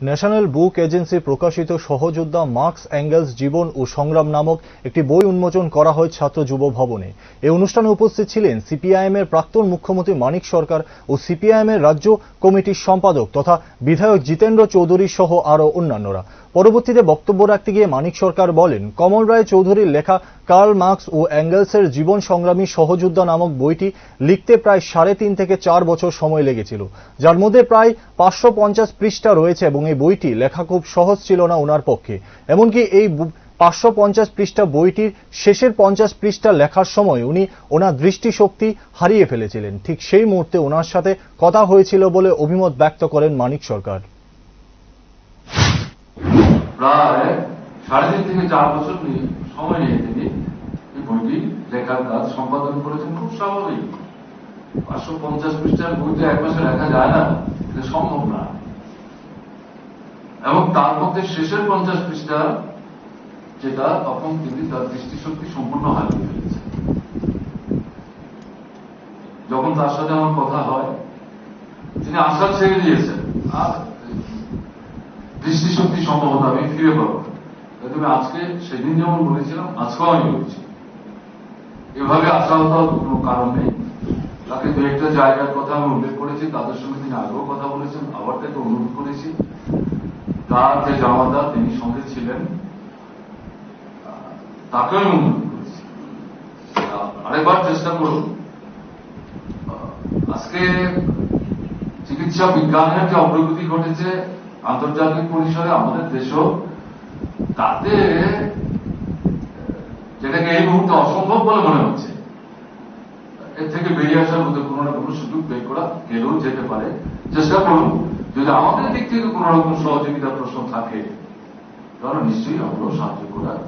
National বুক agency প্রকাশিত সহযোদ্ধা marks angles জীবন ও সংগ্রাম নামক একটি বই উন্মোচন করা হয় ছাত্র যুব ভবনে। এই অনুষ্ঠানে উপস্থিত ছিলেন সিপিআইএম এর প্রাক্তন মুখ্যমন্ত্রী মানিক সরকার ও সিপিআইএম এর রাজ্য কমিটির সম্পাদক তথা বিধায়ক জিতেন্দ্র চৌধুরী সহ আরও অন্যান্যরা। পরবর্তীতে বক্তব্য রাখতে গিয়ে মানিক সরকার বলেন, কমল রায় চৌধুরীর লেখা কার্ল মার্কস ও অ্যাঙ্গেলসের জীবন সংগ্রামী সহযোদ্ধা নামক বইটি লিখতে প্রায় 3.5 থেকে 4 বছর সময় লেগেছিল, যার মধ্যে প্রায় 550 পৃষ্ঠা রয়েছে এবং এই বইটি লেখা খুব সহজ ছিল না ওনার পক্ষে। এমনকি এই 550 পৃষ্ঠা বইটির শেষের 50 পৃষ্ঠা লেখার সময় উনি ওনার দৃষ্টিশক্তি হারিয়ে ফেলেছিলেন। ঠিক সেই মুহূর্তে ওনার সাথে কথা হয়েছিল বলে অভিমত ব্যক্ত করেন মানিক সরকার। প্রায় 3.5 থেকে 4 বছর সময় নিয়ে তিনি এই বইটি লেখার কাজ সম্পাদন করেছেন। খুব স্বাভাবিক, 550 পৃষ্ঠার বইটা এক মাসে লেখা যায় না, এটা সম্ভব না। এবং তার মধ্যে শেষের 50 পৃষ্ঠা যেটা, তখন তিনি তার দৃষ্টিশক্তি সম্পূর্ণ হারিয়ে ফেলেছেন। যখন তার সাথে আমার কথা হয়, তিনি আশা ছেড়ে দিয়েছেন, আর দৃষ্টিশক্তি সম্ভবত আমি ফিরে পাবো। তবে আজকে সেদিন যেমন বলেছিলাম, আজকেও আমি বলছি, এভাবে আশাহত কোনো কারণ নেই। তাকে দু একটা জায়গার কথা আমি উল্লেখ করেছি, তাদের সঙ্গে তিনি আগেও কথা বলেছেন, আবার তাকে অনুরোধ করেছি। তার যে জামাতা তিনি সঙ্গে ছিলেন, তাকেও আমি অনুরোধ করেছি, আরেকবার চেষ্টা করুন। আজকে চিকিৎসা বিজ্ঞানের যে অগ্রগতি ঘটেছে আন্তর্জাতিক পরিসরে, আমাদের দেশও তাতে যেটাকে এই মুহূর্তে অসম্ভব বলে মনে হচ্ছে, এর থেকে বেরিয়ে আসার মধ্যে কোনো না কোনো সুযোগ বের করা গেলেও যেতে পারে। চেষ্টা করুন, যদি আমাদের দিক থেকে কোনো রকম সহযোগিতার প্রশ্ন থাকে তাহলে নিশ্চয়ই আমরাও সাহায্য করার